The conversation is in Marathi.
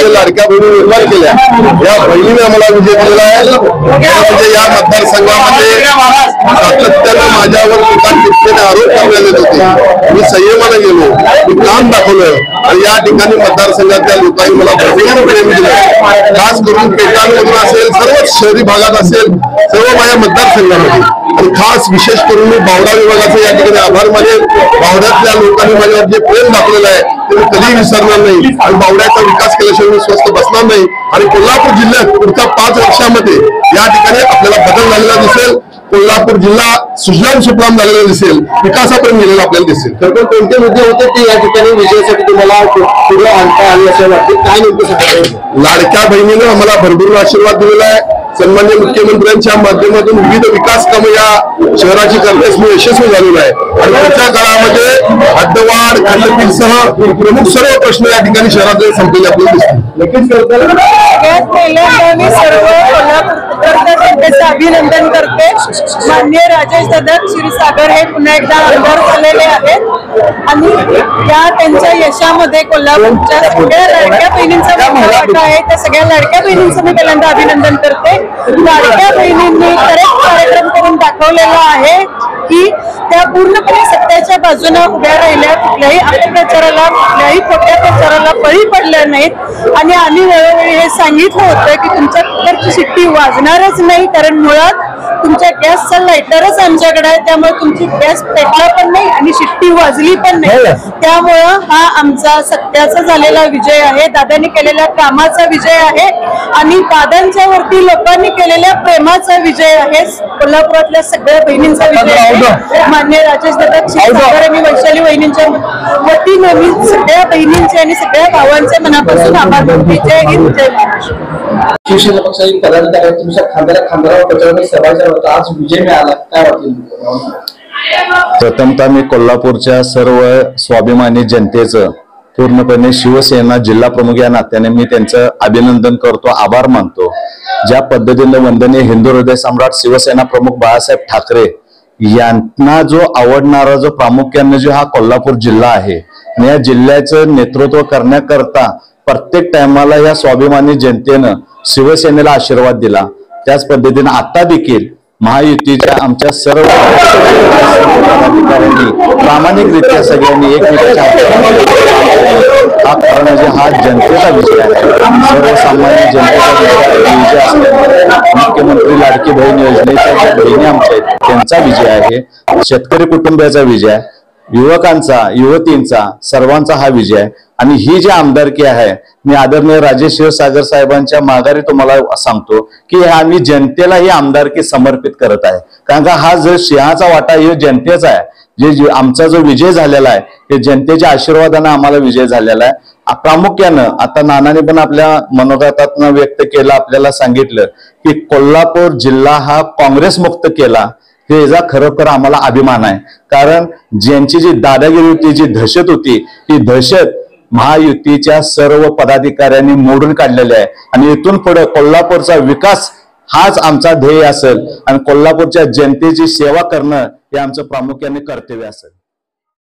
जे लाडक्या बहिणी निर्माण केल्या या बहिणीने आम्हाला विजय दिलेला आहे। म्हणजे या मतदारसंघामध्ये सातत्यानं माझ्यावर टीका आरोप करण्यात होते, मी संयमाने गेलो, मी काम दाखवलं आणि या ठिकाणी मतदारसंघातल्या लोकांनी मला भरपूर प्रेम दिलं। खास करून पेटांमधून असेल, सर्व शहरी भागात असेल, सर्व माझ्या मतदारसंघामध्ये आणि खास विशेष करून मी बावडा विभागाचे या ठिकाणी आभार मानेन। बावड्यातल्या लोकांनी माझ्यावर जे प्रेम दाखवलेलं आहे ते मी कधीही विसरणार नाही आणि बावड्याचा विकास केल्याशिवाय मी स्वस्थ बसणार नाही। आणि कोल्हापूर जिल्ह्यात पुढच्या 5 वर्षामध्ये या ठिकाणी आपल्याला बदल झालेला दिसेल। कोल्हापूर जिल्हा सुजलाम सुफलाम झालेला दिसेल, विकासापर्यंत गेलेला आपल्याला दिसेल। तर कोणते मुद्दे होते ते या ठिकाणी विजयासाठी तुम्हाला पुढे आणता आले असं वाटते? काय नेमकं सांगायचं? लाडक्या बहिणीनं आम्हाला भरभरून आशीर्वाद दिलेला आहे। सन्मान्य मुख्यमंत्र्यांच्या माध्यमातून विविध विकास कामं या शहराची करण्यास मी यशस्वी झालेलो आहे आणि पुढच्या काळामध्ये हद्दवाढ खंडपीठसह प्रमुख सर्व प्रश्न या ठिकाणी शहरात संपलेले आपल्याला दिसतील। अभिनंदन करते। माननीय राजेश दादा क्षीरसागर हे पुन्हा एकदा आमदार झालेले आहेत आणि या त्यांच्या यशामध्ये कोल्हापूरच्या सगळ्या लाडक्या बहिणींचा मोठा वाटा आहे। त्या सगळ्या लाडक्या बहिणींचं मी पहिल्यांदा अभिनंदन करते। लाडक्या बहिणींनी करेक्ट कार्यक्रम करून दाखवलेला आहे की त्या पूर्णपणे सत्याच्या बाजूने उभ्या राहिल्या, कुठल्याही अपप्रचाराला कुठल्याही खोट्या प्रचाराला बळी पडल्या नाहीत आणि आम्ही वेळोवेळी हे सांगितलं होतं की तुमच्या कुकरची शिट्टी वाजणारच नाही, कारण मुळात तुमच्या गॅसचा लायटरच आमच्याकडे आहे, त्यामुळे तुमची गॅस पेटला पण नाही आणि शिट्टी वाजली पण नाही। त्यामुळं हा आमचा सत्याचा झालेला विजय आहे, दादांनी केलेल्या कामाचा विजय आहे आणि दादांच्या वरती लोकांनी केलेल्या प्रेमाचा विजय आहे, कोल्हापुरातल्या सगळ्या बहिणींचा विजय आहे। मान्य राजेश दादा क्षीरसागर आणि वैशाली वहिनींच्या वतीने मी सगळ्या बहिणींचे आणि सगळ्या भावांचे मनापासून आभार मानते। जय हिंद, जय महाराष्ट्र। शिवसेना पक्षातील पदाधिकारी तुमच्या खांद्याला पक्षाने सहभागी होता, आज विजय मिळाला, काय वाटलं? प्रथमतः मी कोल्हापूरच्या सर्व स्वाभिमानी जनतेचं पूर्णपणे शिवसेना जिल्हा प्रमुख या नात्याने मी त्यांचं अभिनंदन करतो, आभार मानतो। ज्या पद्धतीने वंदनीय हिंदू हृदय सम्राट शिवसेना प्रमुख बाळासाहेब ठाकरे यांना जो आवडणारा जो प्रामुख्याने जो हा कोल्हापूर जिल्हा आहे, या जिल्ह्याचं नेतृत्व करण्याकरता प्रत्येक टायमाला या स्वाभिमानी जनतेनं शिवसेनेला आशीर्वाद दिला। त्याच पद्धतीने आता देखील महायुतीच्या आमच्या सर्व पदाधिकाऱ्यांनी प्रामाणिकरित्या सगळ्यांनी एकमेकांच्या हा खरं म्हणजे हा जनतेचा विजय आहे, सर्वसामान्य जनतेचा विजय असल्यामुळे मुख्यमंत्री लाडकी बहीण योजनेच्या ज्या बहिणी आमच्या आहेत त्यांचा विजय आहे, शेतकरी कुटुंबियाचा विजय आहे, युवकांचा युवतींचा सर्वांचा हा विजय आहे। आणि ही जी आमदारकी आहे मी आदरणीय राजेश क्षीरसागर साहेबांच्या माघारी तुम्हाला सांगतो की आम्ही जनतेला ही आमदारकी समर्पित करत आहे, कारण का हा जो सिंहाचा वाटा हे जनतेचा आहे। जे आमचा जो विजय झालेला आहे हे जनतेच्या आशीर्वादाने आम्हाला विजय झालेला आहे। प्रामुख्यानं आता नानाने पण आपल्या मनोगतातनं व्यक्त केलं, आपल्याला सांगितलं की कोल्हापूर जिल्हा हा काँग्रेस मुक्त केला, याचा खरोखर आम्हाला अभिमान आहे। कारण ज्यांची जी दादागिरी होती, जी दहशत होती, ही दहशत महायुतीच्या सर्व पदाधिकाऱ्यांनी मोडून काढलेले आहे आणि इथून पुढे कोल्हापूरचा विकास हाच आमचा ध्येय असेल आणि कोल्हापूरच्या जनतेची सेवा करणं हे आमचं प्रामुख्याने कर्तव्य असेल।